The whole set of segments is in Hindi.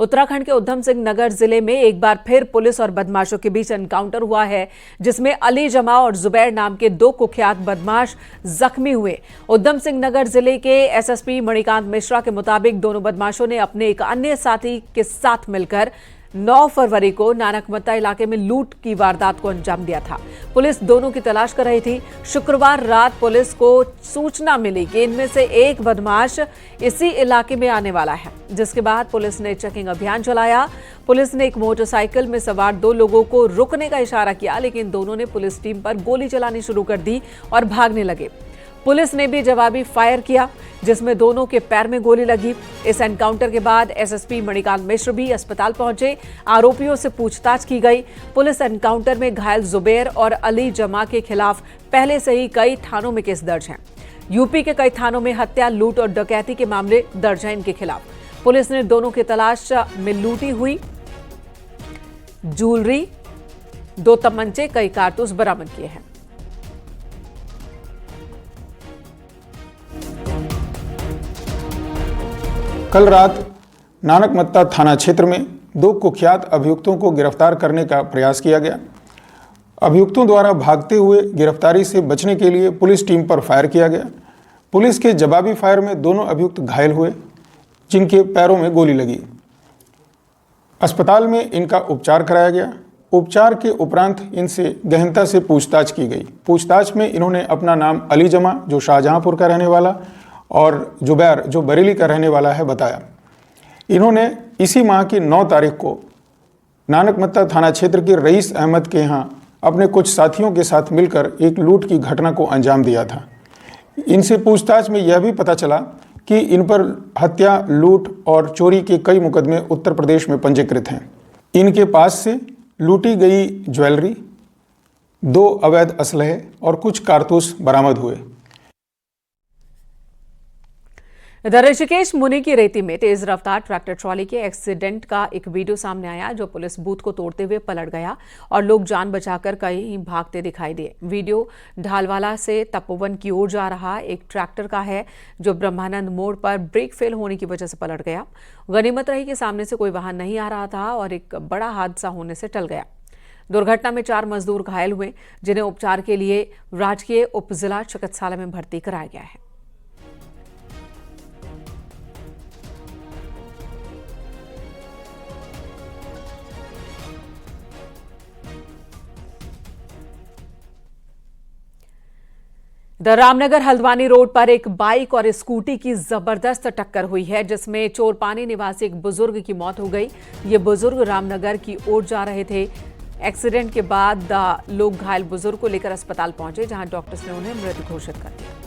उत्तराखंड के उधम सिंह नगर जिले में एक बार फिर पुलिस और बदमाशों के बीच एनकाउंटर हुआ है, जिसमें अली जमा और जुबैर नाम के दो कुख्यात बदमाश जख्मी हुए। उधम सिंह नगर जिले के एसएसपी मणिकांत मिश्रा के मुताबिक दोनों बदमाशों ने अपने एक अन्य साथी के साथ मिलकर 9 फरवरी को नानकमत्ता इलाके में लूट की वारदात को अंजाम दिया था। पुलिस दोनों की तलाश कर रही थी। शुक्रवार रात पुलिस को सूचना मिली कि इनमें से एक बदमाश इसी इलाके में आने वाला है, जिसके बाद पुलिस ने चेकिंग अभियान चलाया। पुलिस ने एक मोटरसाइकिल में सवार 2 लोगों को रुकने का इशारा किया, लेकिन दोनों ने पुलिस टीम पर गोली चलानी शुरू कर दी और भागने लगे। पुलिस ने भी जवाबी फायर किया, जिसमें दोनों के पैर में गोली लगी। इस एनकाउंटर के बाद एसएसपी मणिकांत मिश्र भी अस्पताल पहुंचे। आरोपियों से पूछताछ की गई। पुलिस एनकाउंटर में घायल जुबैर और अली जमा के खिलाफ पहले से ही कई थानों में केस दर्ज हैं। यूपी के कई थानों में हत्या, लूट और डकैती के मामले दर्ज हैं इनके खिलाफ। पुलिस ने दोनों की तलाश में लूटी हुई ज्वेलरी, 2 तमंचे, कई कारतूस बरामद किए हैं। कल रात नानकमत्ता थाना क्षेत्र में 2 कुख्यात अभियुक्तों को गिरफ्तार करने का प्रयास किया गया। अभियुक्तों द्वारा भागते हुए गिरफ्तारी से बचने के लिए पुलिस टीम पर फायर किया गया। पुलिस के जवाबी फायर में दोनों अभियुक्त घायल हुए, जिनके पैरों में गोली लगी। अस्पताल में इनका उपचार कराया गया। उपचार के उपरांत इनसे गहनता से पूछताछ की गई। पूछताछ में इन्होंने अपना नाम अली जमा, जो शाहजहांपुर का रहने वाला, और जुबैर, जो बरेली का रहने वाला है, बताया। इन्होंने इसी माह की 9 तारीख को नानकमत्ता थाना क्षेत्र के रईस अहमद के यहाँ अपने कुछ साथियों के साथ मिलकर एक लूट की घटना को अंजाम दिया था। इनसे पूछताछ में यह भी पता चला कि इन पर हत्या, लूट और चोरी के कई मुकदमे उत्तर प्रदेश में पंजीकृत हैं। इनके पास से लूटी गई ज्वेलरी, 2 अवैध असलहे और कुछ कारतूस बरामद हुए। इधर ऋषिकेश मुनि की रेती में तेज रफ्तार ट्रैक्टर ट्रॉली के एक्सीडेंट का एक वीडियो सामने आया, जो पुलिस बूथ को तोड़ते हुए पलट गया और लोग जान बचाकर कहीं भागते दिखाई दिए। वीडियो ढालवाला से तपोवन की ओर जा रहा एक ट्रैक्टर का है, जो ब्रह्मानंद मोड़ पर ब्रेक फेल होने की वजह से पलट गया। गनीमत रही कि सामने से कोई वाहन नहीं आ रहा था और एक बड़ा हादसा होने से टल गया। दुर्घटना में 4 मजदूर घायल हुए, जिन्हें उपचार के लिए राजकीय उप जिला चिकित्सालय में भर्ती कराया गया है। रामनगर हल्द्वानी रोड पर एक बाइक और स्कूटी की जबरदस्त टक्कर हुई है, जिसमें चोरपानी निवासी एक बुजुर्ग की मौत हो गई। ये बुजुर्ग रामनगर की ओर जा रहे थे। एक्सीडेंट के बाद लोग घायल बुजुर्ग को लेकर अस्पताल पहुंचे, जहां डॉक्टर्स ने उन्हें मृत घोषित कर दिया।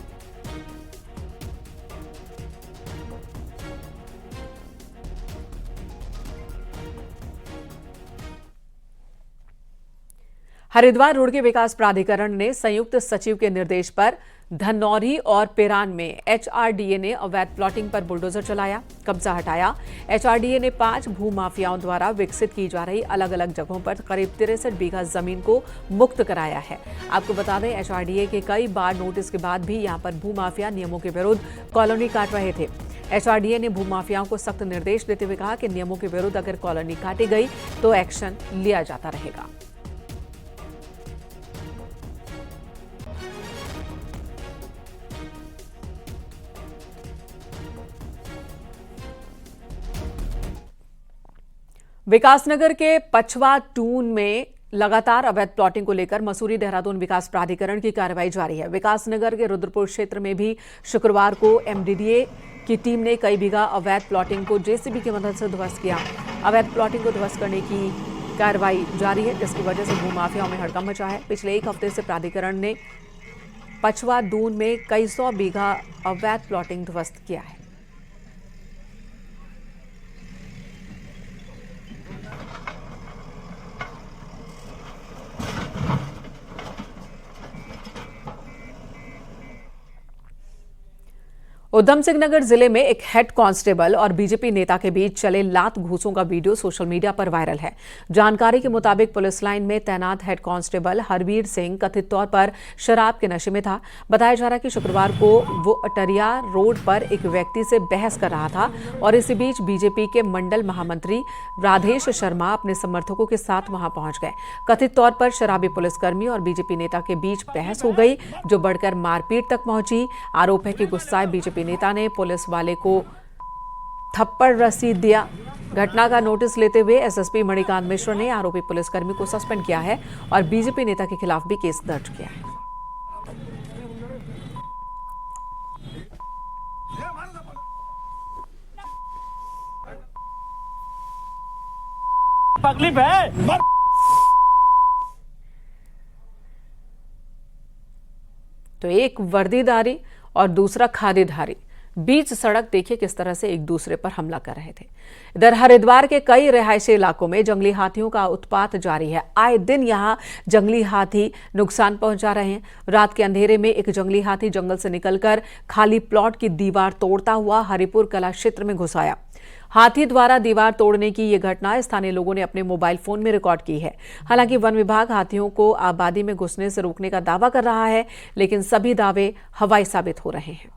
हरिद्वार रोड के विकास प्राधिकरण ने संयुक्त सचिव के निर्देश पर धनौरी और पेरान में एचआरडीए ने अवैध प्लॉटिंग पर बुलडोजर चलाया, कब्जा हटाया। एचआरडीए ने 5 भूमाफियाओं द्वारा विकसित की जा रही अलग अलग जगहों पर करीब 63 बीघा जमीन को मुक्त कराया है। आपको बता दें, एचआरडीए के कई बार नोटिस के बाद भी यहां पर भूमाफिया नियमों के विरुद्ध कॉलोनी काट रहे थे। एचआरडीए ने भूमाफियाओं को सख्त निर्देश देते हुए कहा कि नियमों के विरुद्ध अगर कॉलोनी काटी गई तो एक्शन लिया जाता रहेगा। विकासनगर के पछवा टून में लगातार अवैध प्लॉटिंग को लेकर मसूरी देहरादून विकास प्राधिकरण की कार्रवाई जारी है। विकासनगर के रुद्रपुर क्षेत्र में भी शुक्रवार को एमडीडीए की टीम ने कई बीघा अवैध प्लॉटिंग को जेसीबी की मदद से ध्वस्त किया। अवैध प्लॉटिंग को ध्वस्त करने की कार्रवाई जारी है, जिसकी वजह से भूमाफियाओं में हड़कंप मचा है। पिछले 1 हफ्ते से प्राधिकरण ने पछवा दून में कई 100 बीघा अवैध प्लॉटिंग ध्वस्त किया है। उधम सिंह नगर जिले में एक हेड कांस्टेबल और बीजेपी नेता के बीच चले लात घूंसों का वीडियो सोशल मीडिया पर वायरल है। जानकारी के मुताबिक पुलिस लाइन में तैनात हेड कांस्टेबल हरवीर सिंह कथित तौर पर शराब के नशे में था। बताया जा रहा है कि शुक्रवार को वो अटरिया रोड पर एक व्यक्ति से बहस कर रहा था और इसी बीच बीजेपी के मंडल महामंत्री राधेश शर्मा अपने समर्थकों के साथ वहां पहुंच गए। कथित तौर पर शराबी पुलिसकर्मी और बीजेपी नेता के बीच बहस हो गई, जो बढ़कर मारपीट तक पहुंची। आरोप है कि गुस्साए बीजेपी नेता ने पुलिस वाले को थप्पड़ रसीद दिया। घटना का नोटिस लेते हुए एसएसपी मणिकांत मिश्र ने आरोपी पुलिसकर्मी को सस्पेंड किया है और बीजेपी नेता के खिलाफ भी केस दर्ज किया है। तकलीफ है तो एक वर्दीधारी और दूसरा खादीधारी बीच सड़क देखिए किस तरह से एक दूसरे पर हमला कर रहे थे। इधर हरिद्वार के कई रिहायशी इलाकों में जंगली हाथियों का उत्पात जारी है। आए दिन यहां जंगली हाथी नुकसान पहुंचा रहे हैं। रात के अंधेरे में एक जंगली हाथी जंगल से निकलकर खाली प्लॉट की दीवार तोड़ता हुआ हरिपुर कला क्षेत्र में घुस आया। हाथी द्वारा दीवार तोड़ने की यह घटना स्थानीय लोगों ने अपने मोबाइल फोन में रिकॉर्ड की है। हालांकि वन विभाग हाथियों को आबादी में घुसने से रोकने का दावा कर रहा है, लेकिन सभी दावे हवाई साबित हो रहे हैं।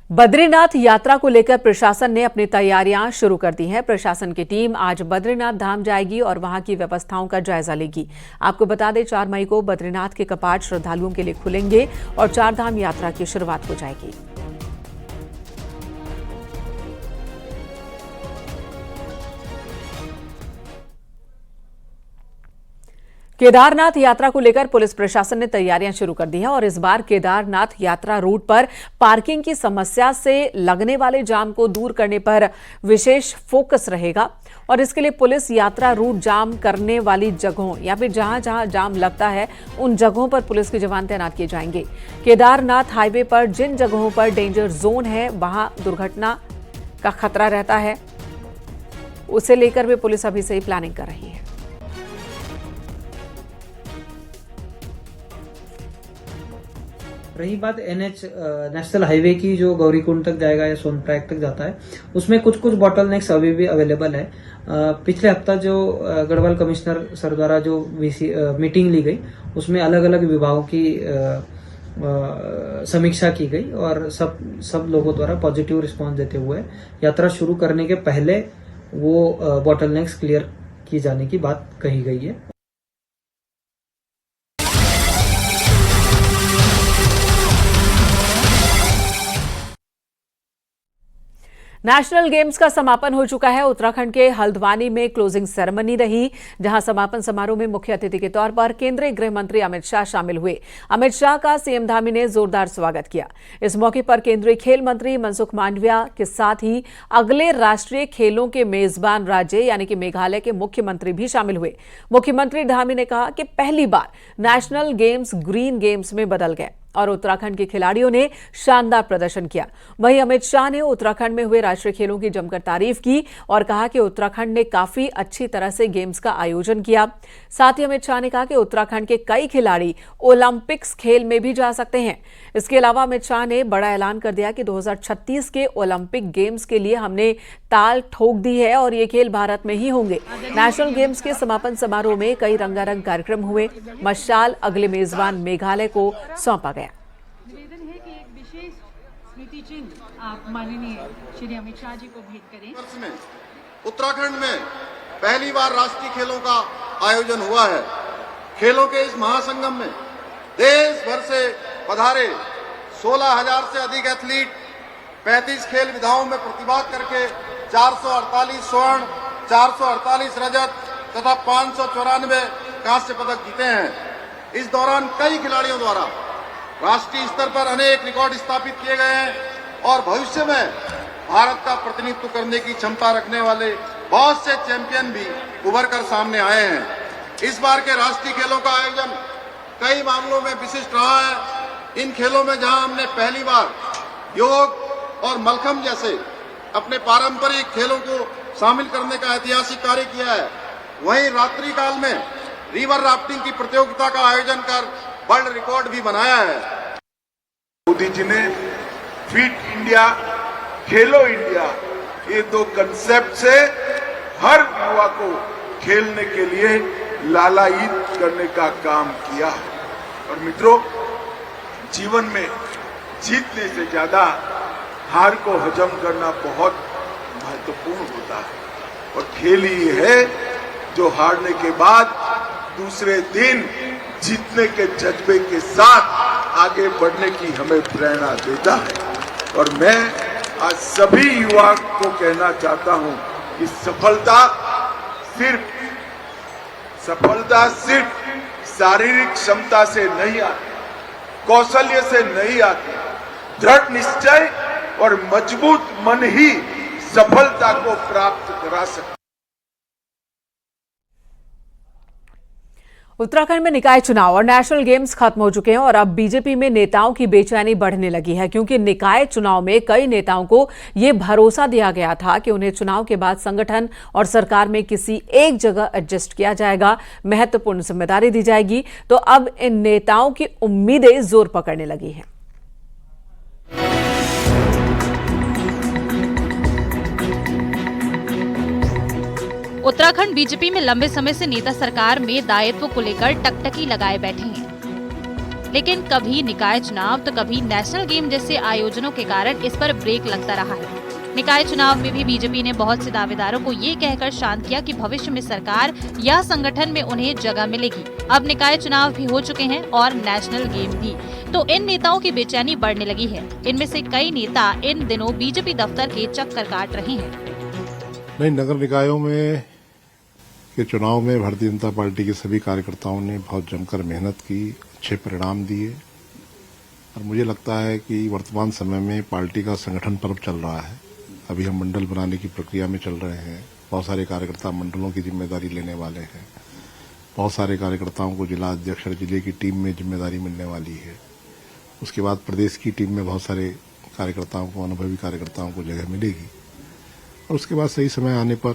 बद्रीनाथ यात्रा को लेकर प्रशासन ने अपनी तैयारियां शुरू कर दी हैं। प्रशासन की टीम आज बद्रीनाथ धाम जाएगी और वहां की व्यवस्थाओं का जायजा लेगी। आपको बता दें 4 मई को बद्रीनाथ के कपाट श्रद्धालुओं के लिए खुलेंगे और 4 धाम यात्रा की शुरुआत हो जाएगी। केदारनाथ यात्रा को लेकर पुलिस प्रशासन ने तैयारियां शुरू कर दी हैं और इस बार केदारनाथ यात्रा रूट पर पार्किंग की समस्या से लगने वाले जाम को दूर करने पर विशेष फोकस रहेगा और इसके लिए पुलिस यात्रा रूट जाम करने वाली जगहों या फिर जहां जहां जाम लगता है उन जगहों पर पुलिस के जवान तैनात किए जाएंगे। केदारनाथ हाईवे पर जिन जगहों पर डेंजर जोन है, वहां दुर्घटना का खतरा रहता है, उसे लेकर भी पुलिस अभी से ही प्लानिंग कर रही है। रही बात NH नेशनल हाईवे की, जो गौरीकुंड तक जाएगा या सोनप्रयाग तक जाता है, उसमें कुछ कुछ बॉटलनेक्स अभी भी अवेलेबल है। पिछले हफ्ता जो गढ़वाल कमिश्नर सर द्वारा जो मीटिंग ली गई, उसमें अलग अलग विभागों की समीक्षा की गई और सब लोगों द्वारा पॉजिटिव रिस्पांस देते हुए यात्रा शुरू करने के पहले वो बॉटलनेक्स क्लियर की जाने की बात कही गई है। नेशनल गेम्स का समापन हो चुका है। उत्तराखंड के हल्द्वानी में क्लोजिंग सेरेमनी रही, जहां समापन समारोह में मुख्य अतिथि के तौर पर केंद्रीय गृह मंत्री अमित शाह शामिल हुए। अमित शाह का सीएम धामी ने जोरदार स्वागत किया। इस मौके पर केंद्रीय खेल मंत्री मनसुख मांडविया के साथ ही अगले राष्ट्रीय खेलों के मेजबान राज्य यानी कि मेघालय के मुख्यमंत्री भी शामिल हुए। मुख्यमंत्री धामी ने कहा कि पहली बार नेशनल गेम्स ग्रीन गेम्स में बदल गए और उत्तराखंड के खिलाड़ियों ने शानदार प्रदर्शन किया। वहीं अमित शाह ने उत्तराखंड में हुए राष्ट्रीय खेलों की जमकर तारीफ की और कहा कि उत्तराखंड ने काफी अच्छी तरह से गेम्स का आयोजन किया। साथ ही अमित शाह ने कहा कि उत्तराखंड के कई खिलाड़ी ओलंपिक्स खेल में भी जा सकते हैं। इसके अलावा अमित शाह ने बड़ा ऐलान कर दिया कि 2036 के ओलंपिक गेम्स के लिए हमने ताल ठोक दी है और ये खेल भारत में ही होंगे। नेशनल गेम्स के समापन समारोह में कई रंगारंग कार्यक्रम हुए। मशाल अगले मेजबान मेघालय को सौंपा गया। निवेदन है कि एक विशेष स्मृति चिन्ह आप माननीय श्री अमित शाह जी को भेंट करें। वर्ष में उत्तराखंड में पहली बार राष्ट्रीय खेलों का आयोजन हुआ है। खेलों के इस महासंगम में देश भर से पधारे 16,000 से अधिक एथलीट 35 खेल विधाओं में प्रतिभाग करके 448 स्वर्ण, 448 रजत तथा 594 कांस्य पदक जीते हैं। इस दौरान कई खिलाड़ियों द्वारा राष्ट्रीय स्तर पर अनेक रिकॉर्ड स्थापित किए गए हैं और भविष्य में भारत का प्रतिनिधित्व करने की क्षमता रखने वाले बहुत से चैंपियन भी उभर कर सामने आए हैं। इस बार के राष्ट्रीय खेलों का आयोजन कई मामलों में विशिष्ट रहा है। इन खेलों में जहां हमने पहली बार योग और मलखम्ब जैसे अपने पारंपरिक खेलों को शामिल करने का ऐतिहासिक कार्य किया है, वहीं रात्रिकाल में रिवर राफ्टिंग की प्रतियोगिता का आयोजन कर वर्ल्ड रिकॉर्ड भी बनाया है। मोदी जी ने फिट इंडिया, खेलो इंडिया, ये दो कंसेप्ट से हर युवा को खेलने के लिए लालायित करने का काम किया है। और मित्रों, जीवन में जीतने से ज्यादा हार को हजम करना बहुत महत्वपूर्ण होता है। और खेल ही है जो हारने के बाद दूसरे दिन जीतने के जज्बे के साथ आगे बढ़ने की हमें प्रेरणा देता है। और मैं आज सभी युवा को कहना चाहता हूं कि सफलता सिर्फ शारीरिक क्षमता से नहीं आती, कौशल्य से नहीं आती। दृढ़ निश्चय और मजबूत मन ही सफलता को प्राप्त करा सकता है। उत्तराखंड में निकाय चुनाव और नेशनल गेम्स खत्म हो चुके हैं और अब बीजेपी में नेताओं की बेचैनी बढ़ने लगी है, क्योंकि निकाय चुनाव में कई नेताओं को यह भरोसा दिया गया था कि उन्हें चुनाव के बाद संगठन और सरकार में किसी एक जगह एडजस्ट किया जाएगा, महत्वपूर्ण जिम्मेदारी दी जाएगी। तो अब इन नेताओं की उम्मीदें जोर पकड़ने लगी हैं। उत्तराखंड बीजेपी में लंबे समय से नेता सरकार में दायित्व को लेकर टकटकी लगाए बैठे हैं, लेकिन कभी निकाय चुनाव तो कभी नेशनल गेम जैसे आयोजनों के कारण इस पर ब्रेक लगता रहा है। निकाय चुनाव में भी बीजेपी ने बहुत से दावेदारों को ये कहकर शांत किया कि भविष्य में सरकार या संगठन में उन्हें जगह मिलेगी। अब निकाय चुनाव भी हो चुके हैं और नेशनल गेम भी, तो इन नेताओं की बेचैनी बढ़ने लगी है। इनमें से कई नेता इन दिनों बीजेपी दफ्तर के चक्कर काट रहे हैं। नई नगर निकायों में के चुनाव में भारतीय जनता पार्टी के सभी कार्यकर्ताओं ने बहुत जमकर मेहनत की, अच्छे परिणाम दिए और मुझे लगता है कि वर्तमान समय में पार्टी का संगठन पर्व चल रहा है। अभी हम मंडल बनाने की प्रक्रिया में चल रहे हैं। बहुत सारे कार्यकर्ता मंडलों की जिम्मेदारी लेने वाले हैं। बहुत सारे कार्यकर्ताओं को जिला अध्यक्ष और जिले की टीम में जिम्मेदारी मिलने वाली है। उसके बाद प्रदेश की टीम में बहुत सारे कार्यकर्ताओं को, अनुभवी कार्यकर्ताओं को जगह मिलेगी और उसके बाद सही समय आने पर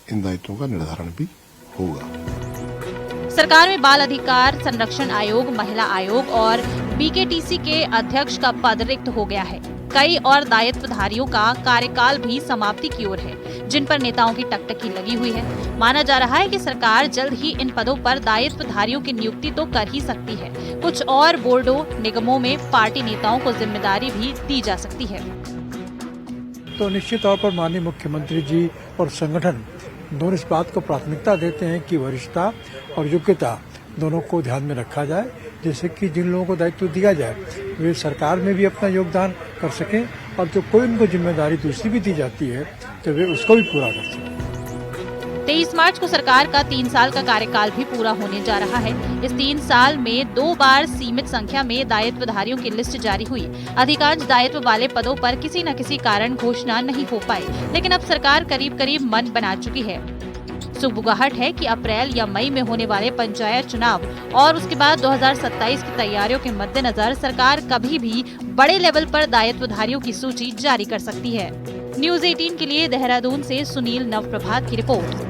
इन दायित्वों का निर्धारण भी होगा। सरकार में बाल अधिकार संरक्षण आयोग, महिला आयोग और बीकेटीसी के अध्यक्ष का पद रिक्त हो गया है। कई और दायित्वधारियों का कार्यकाल भी समाप्ति की ओर है, जिन पर नेताओं की टकटकी लगी हुई है। माना जा रहा है कि सरकार जल्द ही इन पदों पर दायित्वधारियों की नियुक्ति तो कर ही सकती है। कुछ और बोर्डों, निगमों में पार्टी नेताओं को जिम्मेदारी भी दी जा सकती है। तो निश्चित तौर पर माननीय मुख्यमंत्री जी और संगठन दोनों इस बात को प्राथमिकता देते हैं कि वरिष्ठता और योग्यता दोनों को ध्यान में रखा जाए, जैसे कि जिन लोगों को दायित्व दिया जाए वे सरकार में भी अपना योगदान कर सकें और जो कोई उनको जिम्मेदारी दूसरी भी दी जाती है तो वे उसको भी पूरा कर सकें। 23 मार्च को सरकार का 3 साल का कार्यकाल भी पूरा होने जा रहा है। इस 3 साल में 2 बार सीमित संख्या में दायित्वधारियों की लिस्ट जारी हुई। अधिकांश दायित्व वाले पदों पर किसी न किसी कारण घोषणा नहीं हो पाई, लेकिन अब सरकार करीब करीब मन बना चुकी है। सुगबुगाहट है कि अप्रैल या मई में होने वाले पंचायत चुनाव और उसके बाद 2027 की तैयारियों के मद्देनजर सरकार कभी भी बड़े लेवल पर दायित्वधारियों की सूची जारी कर सकती है। न्यूज़ 18 के लिए देहरादून से सुनील नवप्रभात की रिपोर्ट।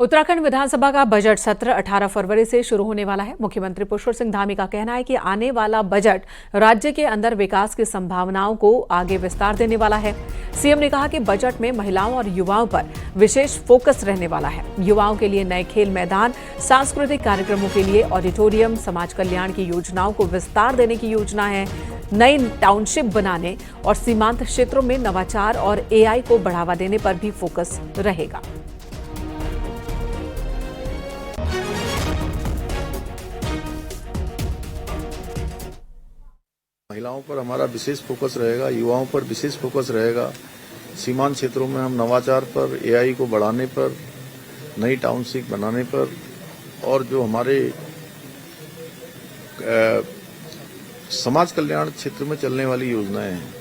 उत्तराखंड विधानसभा का बजट सत्र 18 फरवरी से शुरू होने वाला है। मुख्यमंत्री पुष्कर सिंह धामी का कहना है कि आने वाला बजट राज्य के अंदर विकास की संभावनाओं को आगे विस्तार देने वाला है। सीएम ने कहा कि बजट में महिलाओं और युवाओं पर विशेष फोकस रहने वाला है। युवाओं के लिए नए खेल मैदान, सांस्कृतिक कार्यक्रमों के लिए ऑडिटोरियम, समाज कल्याण की योजनाओं को विस्तार देने की योजना है। नई टाउनशिप बनाने और सीमांत क्षेत्रों में नवाचार और एआई को बढ़ावा देने पर भी फोकस रहेगा। महिलाओं पर हमारा विशेष फोकस रहेगा, युवाओं पर विशेष फोकस रहेगा। सीमांत क्षेत्रों में हम नवाचार पर, एआई को बढ़ाने पर, नई टाउनशिप बनाने पर और जो हमारे समाज कल्याण क्षेत्र में चलने वाली योजनाएं हैं,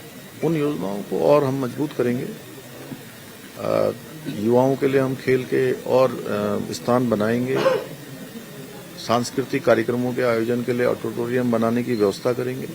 उन योजनाओं को और हम मजबूत करेंगे। युवाओं के लिए हम खेल के और स्थान बनाएंगे। सांस्कृतिक कार्यक्रमों के आयोजन के लिए ऑडिटोरियम बनाने की व्यवस्था करेंगे।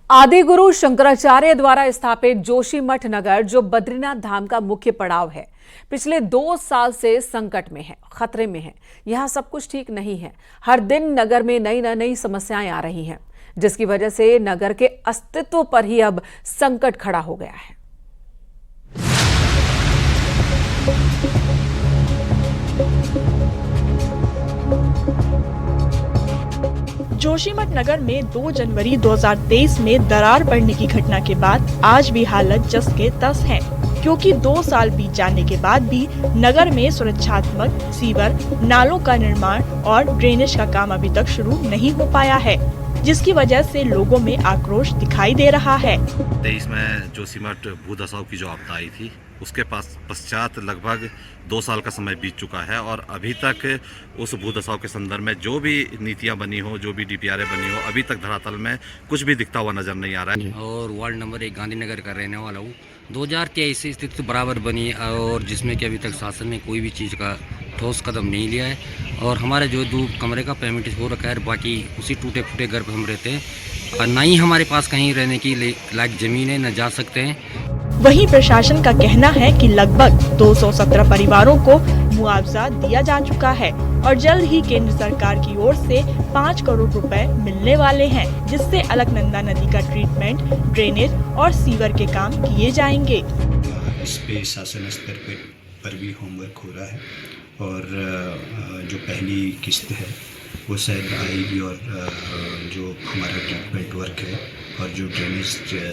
आदिगुरु शंकराचार्य द्वारा स्थापित जोशीमठ नगर, जो बद्रीनाथ धाम का मुख्य पड़ाव है, पिछले 2 साल से संकट में है, खतरे में है। यहाँ सब कुछ ठीक नहीं है। हर दिन नगर में नई समस्याएं आ रही हैं, जिसकी वजह से नगर के अस्तित्व पर ही अब संकट खड़ा हो गया है। जोशीमठ नगर में 2 जनवरी 2023 में दरार पड़ने की घटना के बाद आज भी हालत जस के तस है, क्योंकि 2 साल बीत जाने के बाद भी नगर में सुरक्षात्मक सीवर, नालों का निर्माण और ड्रेनेज का काम अभी तक शुरू नहीं हो पाया है, जिसकी वजह से लोगों में आक्रोश दिखाई दे रहा है। 23 में जोशीमठ भूधसाव की जो आपदा आई थी, उसके पश्चात लगभग 2 साल का समय बीत चुका है और अभी तक उस भूदशाओं के संदर्भ में जो भी नीतियां बनी हो, जो भी डीपीआरए बनी हो, अभी तक धरातल में कुछ भी दिखता हुआ नजर नहीं आ रहा है। और वार्ड नंबर 1 गांधीनगर का रहने वाला हूँ। 2023 से स्थिति बराबर बनी और जिसमें कि अभी तक शासन ने कोई भी चीज़ का ठोस कदम नहीं लिया है और हमारे जो 2 कमरे का पेमेंट हो रखा है, बाकी उसी टूटे फूटे घर पर हम रहते हैं और ना ही हमारे पास कहीं रहने की लायक ज़मीन है, न जा सकते हैं। वहीं प्रशासन का कहना है कि लगभग 217 परिवारों को मुआवजा दिया जा चुका है और जल्द ही केंद्र सरकार की ओर से 5 करोड़ रुपए मिलने वाले हैं, जिससे अलकनंदा नदी का ट्रीटमेंट, ड्रेनेज और सीवर के काम किए जाएंगे। इस पे शासन स्तर पर भी होमवर्क हो रहा है और जो पहली किस्त है वो शायद आएगी और जो हमारा ट्रीटमेंट वर्क है और जो ड्रेनेज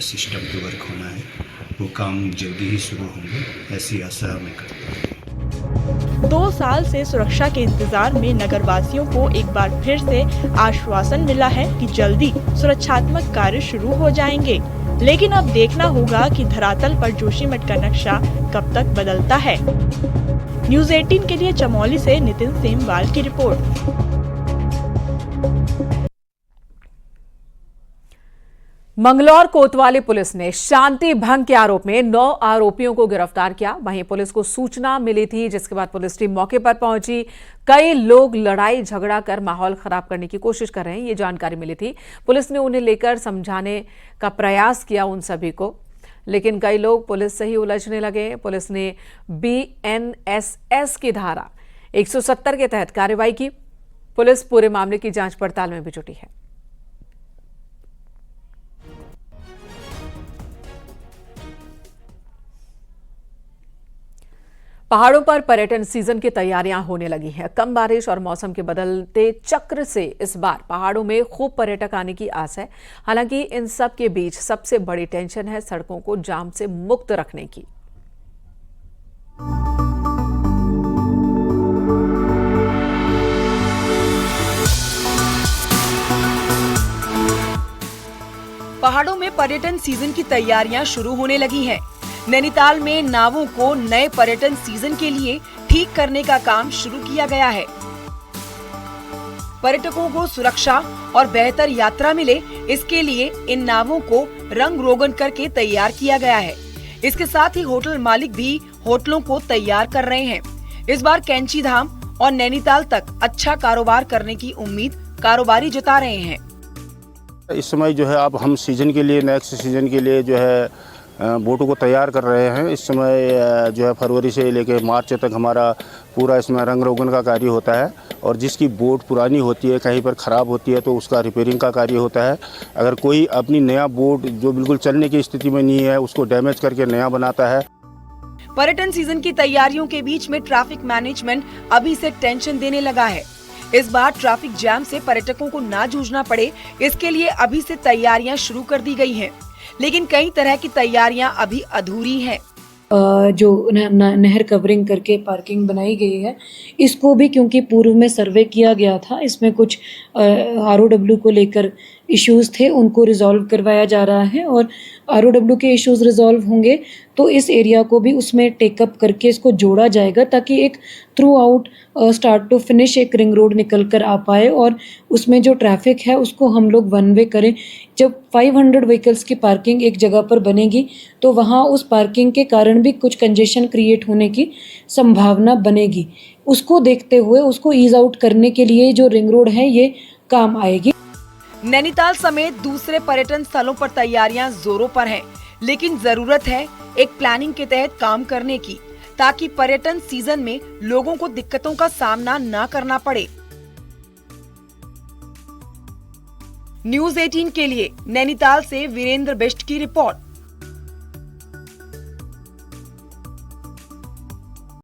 सिस्टम के वर्क होना है वो काम जल्दी ही शुरू होंगे, ऐसी आशा मैं करता हूँ। 2 साल से सुरक्षा के इंतजार में नगरवासियों को एक बार फिर से आश्वासन मिला है कि जल्दी सुरक्षात्मक कार्य शुरू हो जाएंगे, लेकिन अब देखना होगा कि धरातल पर जोशीमठ का नक्शा कब तक बदलता है। न्यूज़ 18 के लिए चमोली से नितिन सेमवाल की रिपोर्ट। मंगलौर कोतवाली पुलिस ने शांति भंग के आरोप में 9 आरोपियों को गिरफ्तार किया। वहीं पुलिस को सूचना मिली थी, जिसके बाद पुलिस टीम मौके पर पहुंची। कई लोग लड़ाई झगड़ा कर माहौल खराब करने की कोशिश कर रहे हैं, ये जानकारी मिली थी। पुलिस ने उन्हें लेकर समझाने का प्रयास किया उन सभी को, लेकिन कई लोग पुलिस से ही उलझने लगे। पुलिस ने BNSS की धारा 170 के तहत कार्रवाई की। पुलिस पूरे मामले की जांच पड़ताल में भी जुटी है। पहाड़ों पर पर्यटन सीजन की तैयारियां होने लगी हैं। कम बारिश और मौसम के बदलते चक्र से इस बार पहाड़ों में खूब पर्यटक आने की आस है। हालांकि इन सब के बीच सबसे बड़ी टेंशन है सड़कों को जाम से मुक्त रखने की। पहाड़ों में पर्यटन सीजन की तैयारियां शुरू होने लगी हैं। नैनीताल में नावों को नए पर्यटन सीजन के लिए ठीक करने का काम शुरू किया गया है। पर्यटकों को सुरक्षा और बेहतर यात्रा मिले, इसके लिए इन नावों को रंग रोगन करके तैयार किया गया है। इसके साथ ही होटल मालिक भी होटलों को तैयार कर रहे हैं। इस बार कैंची धाम और नैनीताल तक अच्छा कारोबार करने की उम्मीद कारोबारी जता रहे हैं। इस समय जो है अब हम सीजन के लिए, नेक्स्ट सीजन के लिए जो है बोटों को तैयार कर रहे हैं। इस समय जो है फरवरी से लेकर मार्च तक हमारा पूरा इसमें रंग रोगन का कार्य होता है और जिसकी बोट पुरानी होती है, कहीं पर ख़राब होती है तो उसका रिपेयरिंग का कार्य होता है। अगर कोई अपनी नया बोट जो बिल्कुल चलने की स्थिति में नहीं है उसको डैमेज करके नया बनाता है। पर्यटन सीजन की तैयारियों के बीच में ट्रैफिक मैनेजमेंट अभी से टेंशन देने लगा है। इस बार ट्रैफिक जैम से पर्यटकों को ना जूझना पड़े, इसके लिए अभी से तैयारियां शुरू कर दी गई हैं। लेकिन कई तरह की तैयारियां अभी अधूरी हैं। जो नहर कवरिंग करके पार्किंग बनाई गई है, इसको भी क्योंकि पूर्व में सर्वे किया गया था, इसमें कुछ ROW को लेकर इश्यूज थे, उनको रिजॉल्व करवाया जा रहा है और ROW के इश्यूज रिजॉल्व होंगे तो इस एरिया को भी उसमें टेकअप करके इसको जोड़ा जाएगा, ताकि एक throughout start to finish एक रिंग रोड निकल कर आ पाए और उसमें जो ट्रैफिक है उसको हम लोग वन वे करें। जब 500 व्हीकल्स की पार्किंग एक जगह पर बनेगी तो वहाँ उस पार्किंग के कारण भी कुछ कंजेशन क्रिएट होने की संभावना बनेगी। उसको देखते हुए उसको ईज आउट करने के लिए जो रिंग रोड है ये काम आएगी। नैनीताल समेत दूसरे पर्यटन स्थलों पर तैयारियां जोरों पर हैं, लेकिन जरूरत है एक प्लानिंग के तहत काम करने की, ताकि पर्यटन सीजन में लोगों को दिक्कतों का सामना न करना पड़े। न्यूज़ 18 के लिए नैनीताल से वीरेंद्र बिष्ट की रिपोर्ट।